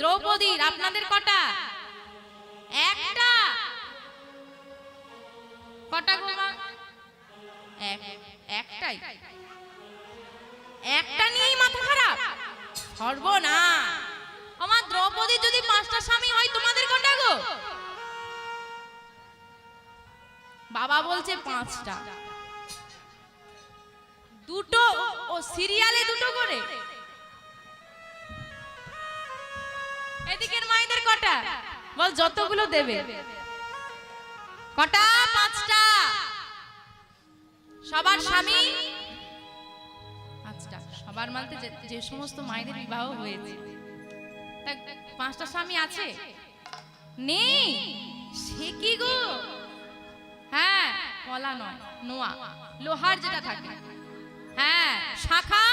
দ্রৌপদীর, আপনাদের কটা? একটা। কটা গো মা? একটাই। একটা নিয়েই মাথা খারাপ? সর্বনাশ। আমার দ্রৌপদীর যদি 5টা স্বামী হয়, তোমাদের কটা গো? বাবা বলছে 5টা। দুটো ও সিরিয়ালে দুটো করে। এদিকের মায়েদের কটা? বল যতগুলো দেবে। কটা? 5টা। সবার স্বামী 5টা। সবার মানতে যে সমস্ত মায়েদের বিবাহ হয়েছে, তা 5টা স্বামী আছে? নেই। সে কি গো? হ্যাঁ, কলা নয়, নোয়া, লোহার যেটা থাকে। হ্যাঁ, শাখা